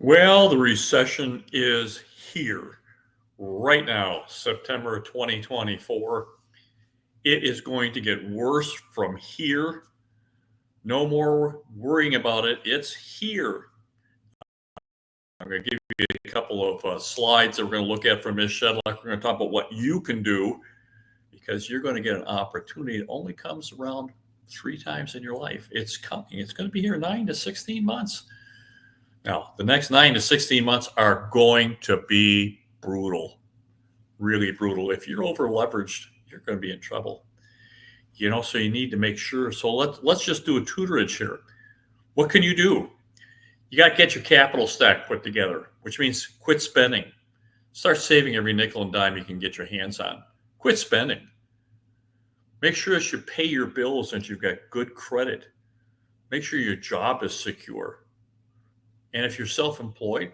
Well, the recession is here right now, September 2024. It is going to get worse from here. No more worrying about it. It's here. I'm going to give you a couple of slides that we're going to look at from Mish Shedlock. We're going to talk about what you can do because you're going to get an opportunity. It only comes around 3 times in your life. It's coming. It's going to be here 9 to 16 months. Now, the next 9 to 16 months are going to be brutal, really brutal. If you're over leveraged, you're going to be in trouble. So you need to make sure. So let's just do a tutorage here. What can you do? You got to get your capital stack put together, which means quit spending. Start saving every nickel and dime you can get your hands on. Quit spending. Make sure that you pay your bills and you've got good credit. Make sure your job is secure. And if you're self-employed,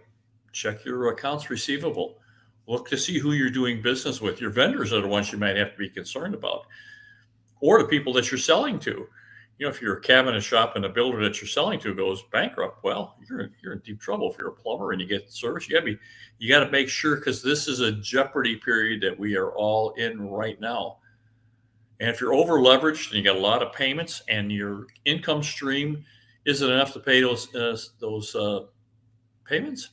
check your accounts receivable. Look to see who you're doing business with. Your vendors are the ones you might have to be concerned about, or the people that you're selling to. If you're a cabinet shop and the builder that you're selling to goes bankrupt, well, you're in deep trouble. If you're a plumber and you get service, you got to make sure, because this is a jeopardy period that we are all in right now. And if you're over leveraged and you got a lot of payments and your income stream isn't enough to pay those payments,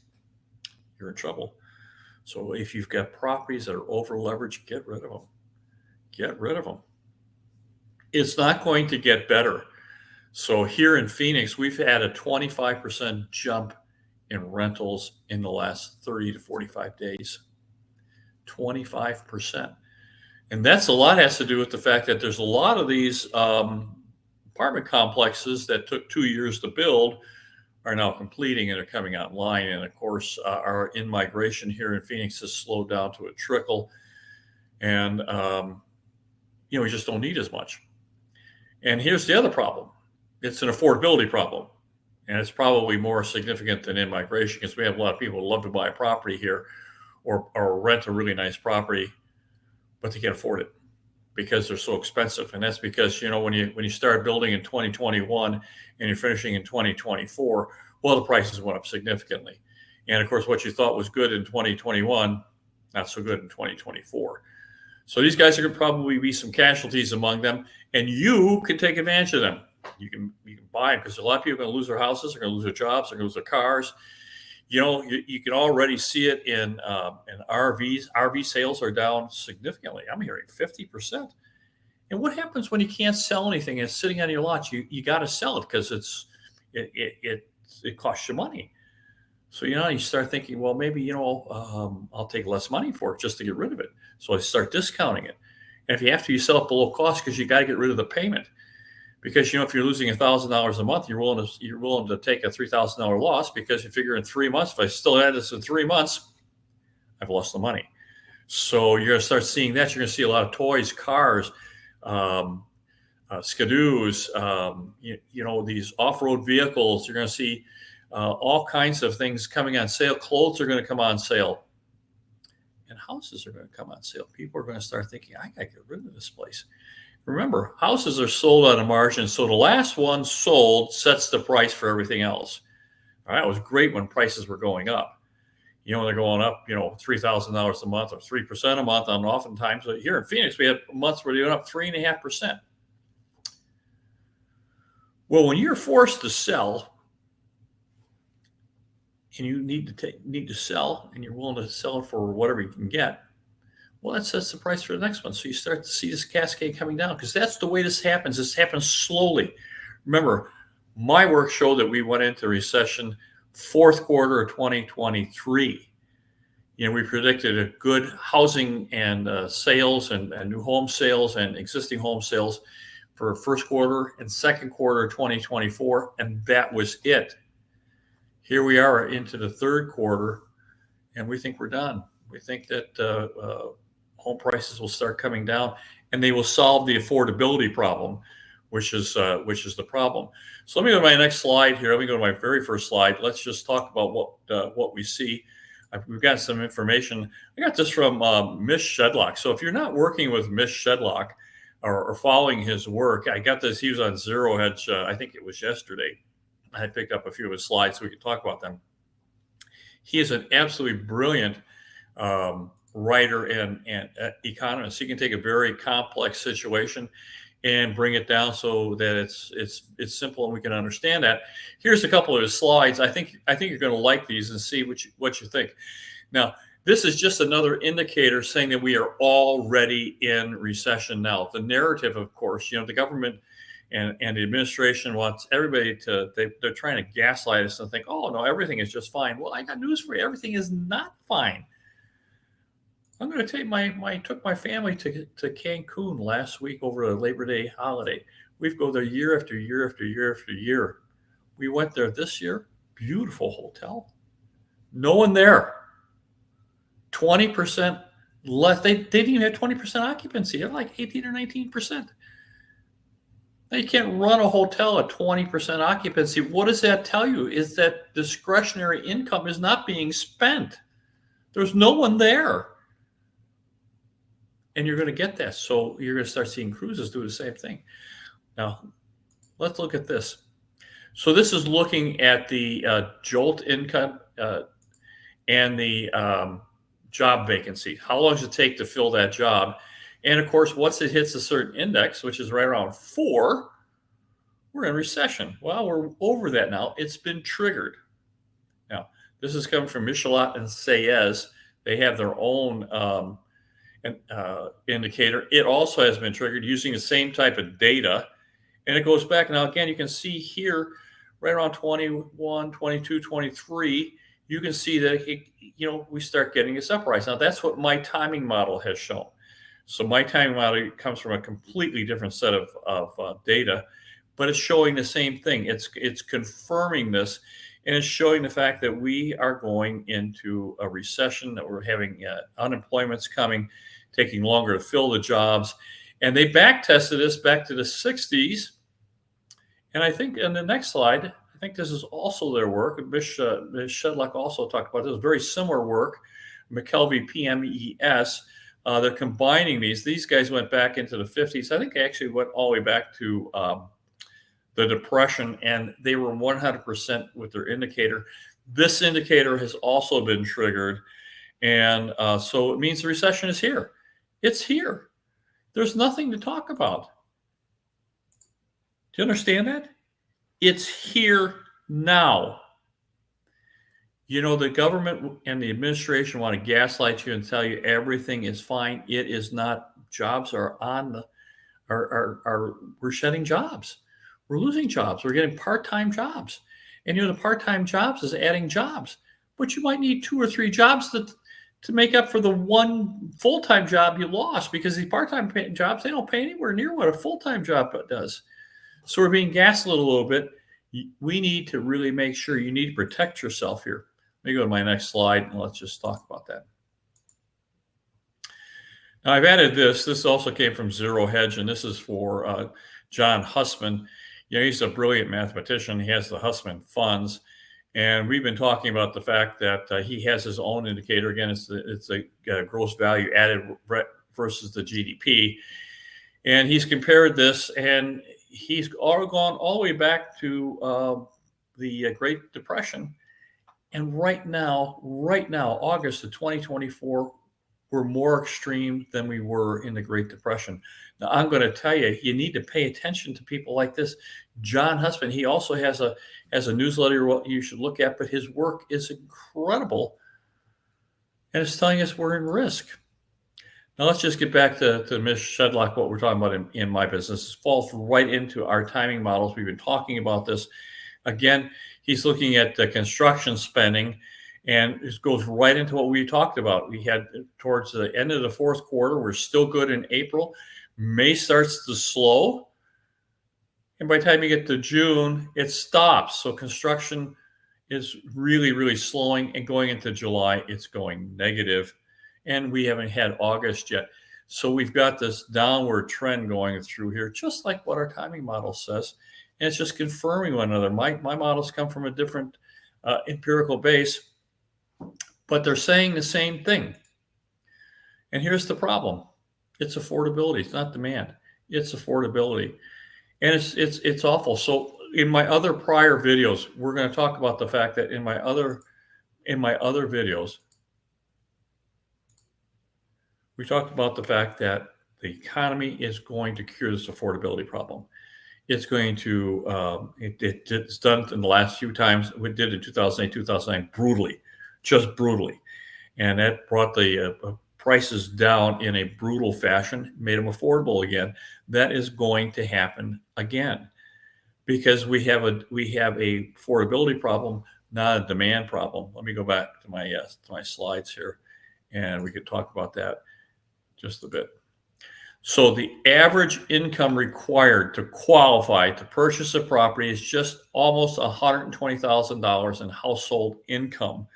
you're in trouble. So if you've got properties that are over leveraged, get rid of them. Get rid of them. It's not going to get better. So here in Phoenix, we've had a 25% jump in rentals in the last 30 to 45 days. 25%. And that's a lot has to do with the fact that there's a lot of these apartment complexes that took 2 years to build are now completing and are coming online. And of course, our in-migration here in Phoenix has slowed down to a trickle. And, we just don't need as much. And here's the other problem. It's an affordability problem. And it's probably more significant than in-migration because we have a lot of people who love to buy a property here or rent a really nice property, but they can't afford it because they're so expensive. And that's because, when you start building in 2021 and you're finishing in 2024, well, the prices went up significantly. And of course, what you thought was good in 2021, not so good in 2024. So these guys are going to probably be some casualties among them, and you can take advantage of them. You can buy them because a lot of people are going to lose their houses, they're going to lose their jobs, they're going to lose their cars. You can already see it in RVs. RV sales are down significantly. I'm hearing 50%. And what happens when you can't sell anything and it's sitting on your lot? You got to sell it because it costs you money. So you start thinking, well, maybe I'll take less money for it just to get rid of it. So I start discounting it. And if you have to, you sell it below cost because you got to get rid of the payment. Because if you're losing $1,000 a month, you're willing to take a $3,000 loss because you figure in 3 months, if I still add this in 3 months, I've lost the money. So you're going to start seeing that. You're going to see a lot of toys, cars, skidoos, these off-road vehicles. You're going to see all kinds of things coming on sale. Clothes are going to come on sale. And houses are going to come on sale. People are going to start thinking, I got to get rid of this place. Remember, houses are sold on a margin. So the last one sold sets the price for everything else. All right, it was great when prices were going up. They're going up, $3,000 a month or 3% a month. And oftentimes here in Phoenix, we had months where they went up 3.5%. Well, when you're forced to sell, and you need to sell, and you're willing to sell it for whatever you can get, well, that sets the price for the next one. So you start to see this cascade coming down because that's the way this happens. This happens slowly. Remember, my work showed that we went into recession fourth quarter of 2023. We predicted a good housing and sales and new home sales and existing home sales for first quarter and second quarter of 2024, and that was it. Here we are into the third quarter, and we think we're done. We think that home prices will start coming down, and they will solve the affordability problem, which is the problem. So let me go to my next slide here. Let me go to my very first slide. Let's just talk about what we see. We've got some information. I got this from Mish Shedlock. So if you're not working with Mish Shedlock or following his work, I got this. He was on Zero Hedge. I think it was yesterday. I picked up a few of his slides so we could talk about them. He is an absolutely brilliant writer and economist. He can take a very complex situation and bring it down so that it's simple and we can understand that. Here's a couple of his slides. I think you're going to like these and see what you think. Now, this is just another indicator saying that we are already in recession now. The narrative, of course, the government and the administration wants everybody they're trying to gaslight us and think, oh no, everything is just fine. Well, I got news for you. Everything is not fine. I'm going to tell you, I took my family to Cancun last week over the Labor Day holiday. We've go there year after year after year after year. We went there this year. Beautiful hotel. No one there. 20% less. They didn't even have 20% occupancy. They're like 18 or 19%. Now, you can't run a hotel at 20% occupancy. What does that tell you? Is that discretionary income is not being spent. There's no one there. And you're going to get that. So you're going to start seeing cruises do the same thing. Now, let's look at this. So this is looking at the JOLT income and the job vacancy. How long does it take to fill that job? And of course, once it hits a certain index, which is right around 4, we're in recession. Well, we're over that now. It's been triggered. Now, this is coming from Mish Shedlock and Sayez. They have their own indicator. It also has been triggered using the same type of data. And it goes back. Now, again, you can see here right around 21, 22, 23, you can see that, we start getting this uprise. Now, that's what my timing model has shown. So my timing model comes from a completely different set of data, but it's showing the same thing. It's confirming this, and it's showing the fact that we are going into a recession, that we're having unemployment's coming, taking longer to fill the jobs. And they back tested this back to the 60s. And I think in the next slide, I think this is also their work. Mish Shedlock also talked about this, very similar work, McKelvey PMES. They're combining these. These guys went back into the 50s. I think they actually went all the way back to the Depression, and they were 100% with their indicator. This indicator has also been triggered, and so it means the recession is here. It's here. There's nothing to talk about. Do you understand that? It's here now. The government and the administration want to gaslight you and tell you everything is fine. It is not. Jobs are we're shedding jobs. We're losing jobs. We're getting part-time jobs. And the part-time jobs is adding jobs. But you might need 2 or 3 jobs to make up for the one full-time job you lost, because these part-time jobs, they don't pay anywhere near what a full-time job does. So we're being gaslit a little bit. We need to really make sure, you need to protect yourself here. Let me go to my next slide and let's just talk about that. Now, I've added this. This also came from Zero Hedge, and this is for John Hussman. He's a brilliant mathematician. He has the Hussman funds. And we've been talking about the fact that he has his own indicator. Again, it's a gross value added versus the GDP. And he's compared this, and he's gone all the way back to the Great Depression. And right now, August of 2024, we're more extreme than we were in the Great Depression. Now, I'm going to tell you, you need to pay attention to people like this. John Hussman, he also has a newsletter you should look at, but his work is incredible. And it's telling us we're in risk. Now, let's just get back to Mish Shedlock, what we're talking about in my business. This falls right into our timing models. We've been talking about this. Again, he's looking at the construction spending, and this goes right into what we talked about. We had towards the end of the 4th quarter, we're still good in April. May starts to slow. And by the time you get to June, it stops. So construction is really, really slowing, and going into July, it's going negative. And we haven't had August yet. So we've got this downward trend going through here, just like what our timing model says. And it's just confirming one another. My models come from a different empirical base, but they're saying the same thing. And here's the problem. It's affordability. It's not demand. It's affordability. And it's awful. So in my other prior videos, we're going to talk about the fact that in my other in my other videos, we talked about the fact that the economy is going to cure this affordability problem. It's going to, it's done in the last few times. We did in 2008, 2009, brutally, just brutally. And that brought the prices down in a brutal fashion, made them affordable again. That is going to happen again because we have a affordability problem, not a demand problem. Let me go back to my slides here, and we could talk about that just a bit. So the average income required to qualify to purchase a property is just almost $120,000 in household income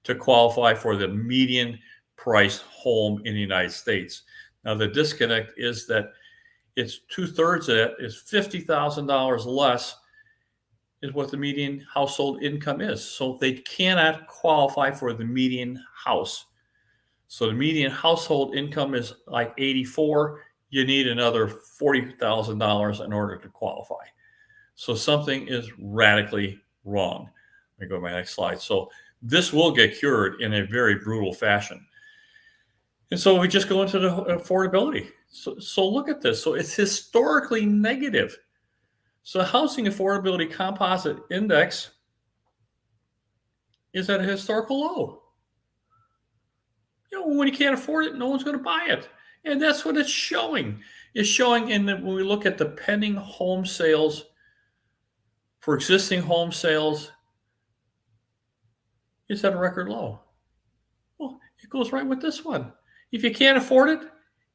to qualify for the median priced home in the United States. Now the disconnect is that it's 2/3 of that is $50,000 less is what the median household income is. So they cannot qualify for the median house. So the median household income is like 84. You need another $40,000 in order to qualify. So something is radically wrong. Let me go to my next slide. So this will get cured in a very brutal fashion. And so we just go into the affordability. So look at this. So it's historically negative. So housing affordability composite index is at a historical low. When you can't afford it, no one's going to buy it. And that's what it's showing. It's showing when we look at the pending home sales for existing home sales, it's at a record low. Well, it goes right with this one. If you can't afford it,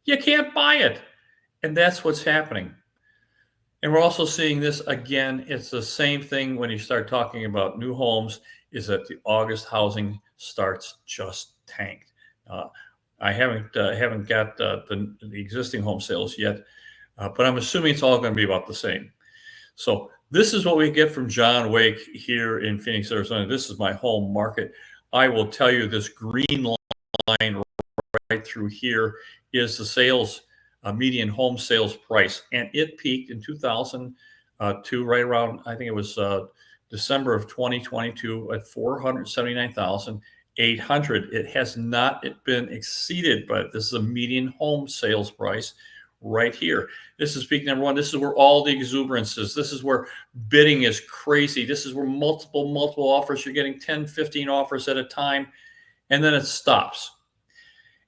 you can't buy it. And that's what's happening. And we're also seeing this again. It's the same thing when you start talking about new homes, is that the August housing starts just tanked. I haven't got the existing home sales yet, but I'm assuming it's all going to be about the same. So this is what we get from John Wake here in Phoenix, Arizona. This is my home market. I will tell you this green line right through here is the sales, median home sales price. And it peaked in 2002, right around, I think it was December of 2022 at 479,800. It has not been exceeded, but this is a median home sales price right here. This is peak number one. This is where all the exuberance is. This is where bidding is crazy. This is where multiple offers. You're getting 10, 15 offers at a time, and then it stops.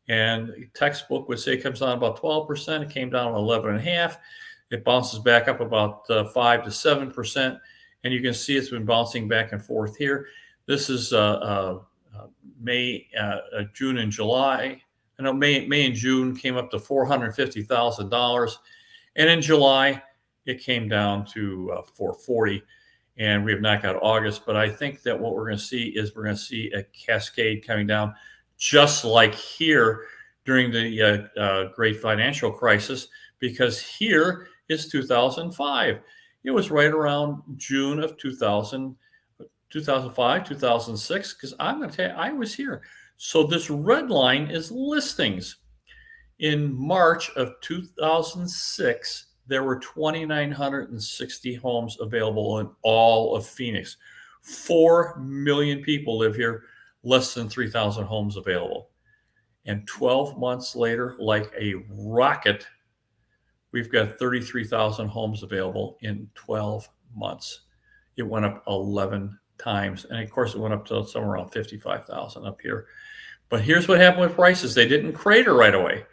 And the textbook would say it comes down about 12%. It came down 11.5%. It bounces back up about 5 to 7%. And you can see it's been bouncing back and forth here. This is May, June, and July. I know May and June came up to $450,000, and in July it came down to $440,000, and we have not got August. But I think that what we're going to see is a cascade coming down, just like here during the great financial crisis, because here is 2005. It was right around June of 2005, 2006, because I'm going to tell you, I was here. So this red line is listings. In March of 2006, there were 2,960 homes available in all of Phoenix. 4 million people live here, less than 3,000 homes available. And 12 months later, like a rocket, we've got 33,000 homes available in 12 months. It went up 11 times. And of course, it went up to somewhere around 55,000 up here. But here's what happened with prices. They didn't crater right away.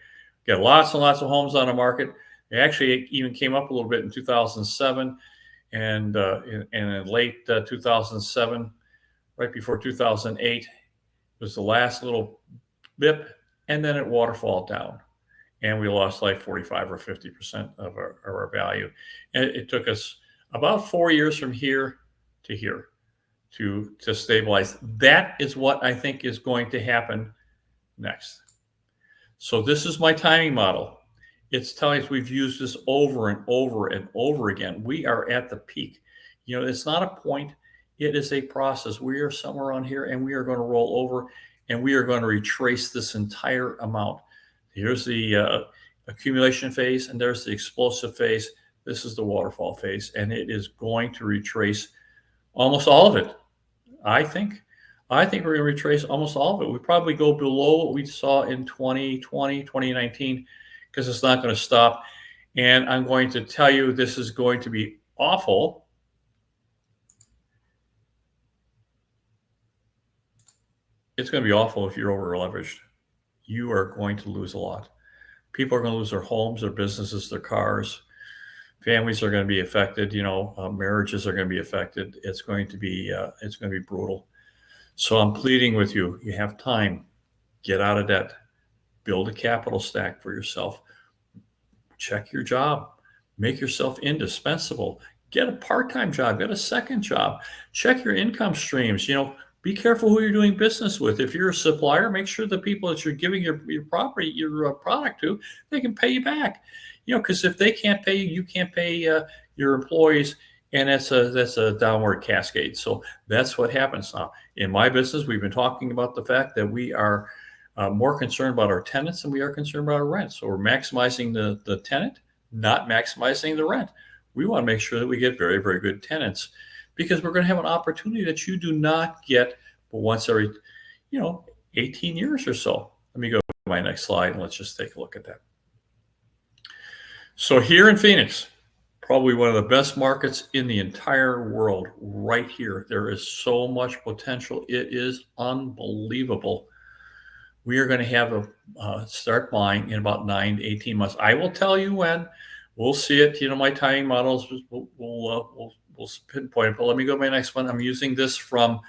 Got lots and lots of homes on the market. They actually even came up a little bit in 2007 and in late 2007, right before 2008, was the last little blip, and then it waterfalled down. And we lost like 45 or 50% of our value. And it took us about 4 years from here to here to stabilize. That is what I think is going to happen next. So this is my timing model. It's telling us we've used this over and over and over again. We are at the peak. It's not a point. It is a process. We are somewhere on here, and we are going to roll over, and we are going to retrace this entire amount. Here's the accumulation phase, and there's the explosive phase. This is the waterfall phase, and it is going to retrace almost all of it, I think. I think we're going to retrace almost all of it. We probably go below what we saw in 2020, 2019, because it's not going to stop. And I'm going to tell you, this is going to be awful. It's going to be awful if you're over leveraged. You are going to lose a lot. People are going to lose their homes, their businesses, their cars. Families are going to be affected. Marriages are going to be affected. It's going to be brutal. So I'm pleading with you. You have time. Get out of debt. Build a capital stack for yourself. Check your job. Make yourself indispensable. Get a part-time job. Get a second job. Check your income streams. Be careful who you're doing business with. If you're a supplier, make sure the people that you're giving your product to, they can pay you back. Because if they can't pay you, you can't pay your employees, and that's a downward cascade. So that's what happens now. In my business, we've been talking about the fact that we are more concerned about our tenants than we are concerned about our rent. So we're maximizing the tenant, not maximizing the rent. We want to make sure that we get very, very good tenants, because we're going to have an opportunity that you do not get but once every, 18 years or so. Let me go to my next slide and let's just take a look at that. So here in Phoenix, probably one of the best markets in the entire world right here. There is so much potential. It is unbelievable. We are going to have start buying in about 9 to 18 months. I will tell you when. We'll see it. My timing models will pinpoint it. But let me go to my next one. I'm using this from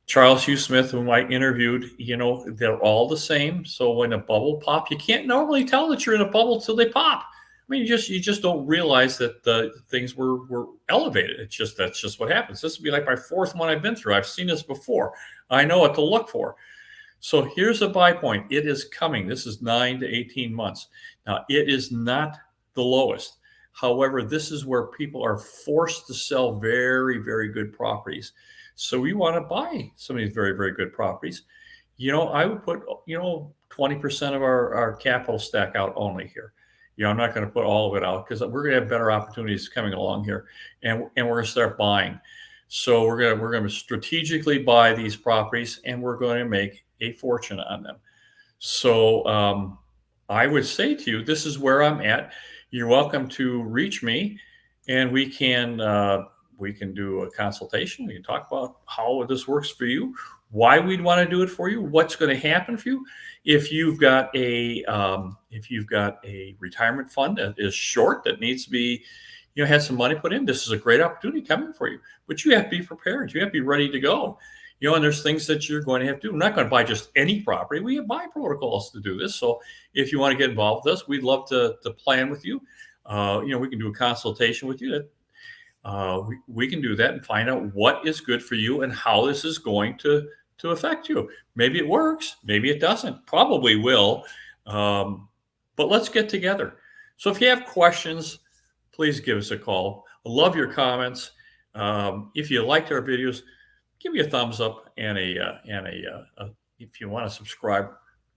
Charles Hugh Smith, whom I interviewed. They're all the same. So when a bubble pops, you can't normally tell that you're in a bubble till they pop. I mean, you just don't realize that the things were elevated. That's just what happens. This would be like my fourth one I've been through. I've seen this before. I know what to look for. So here's a buy point. It is coming. This is 9 to 18 months. Now, it is not the lowest. However, this is where people are forced to sell very, very good properties. So we want to buy some of these very, very good properties. I would put, 20% of our capital stack out only here. I'm not going to put all of it out because we're going to have better opportunities coming along here, and we're going to start buying. So we're going to strategically buy these properties, and we're going to make a fortune on them. So I would say to you, this is where I'm at. You're welcome to reach me, and we can do a consultation. We can talk about how this works for you, why we'd want to do it for you, what's going to happen for you. If you've got a retirement fund that is short, that needs to be, has some money put in, this is a great opportunity coming for you. But you have to be prepared. You have to be ready to go. And there's things that you're going to have to do. We're not going to buy just any property. We have buy protocols to do this. So if you want to get involved with us, we'd love to plan with you. We can do a consultation with you. We can do that and find out what is good for you and how this is going to affect you. Maybe it works. Maybe it doesn't. Probably will. But let's get together. So if you have questions, please give us a call. I love your comments. If you liked our videos, give me a thumbs up and if you want to subscribe.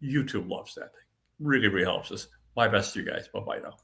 YouTube loves that. Really, really helps us. My best to you guys. Bye-bye now.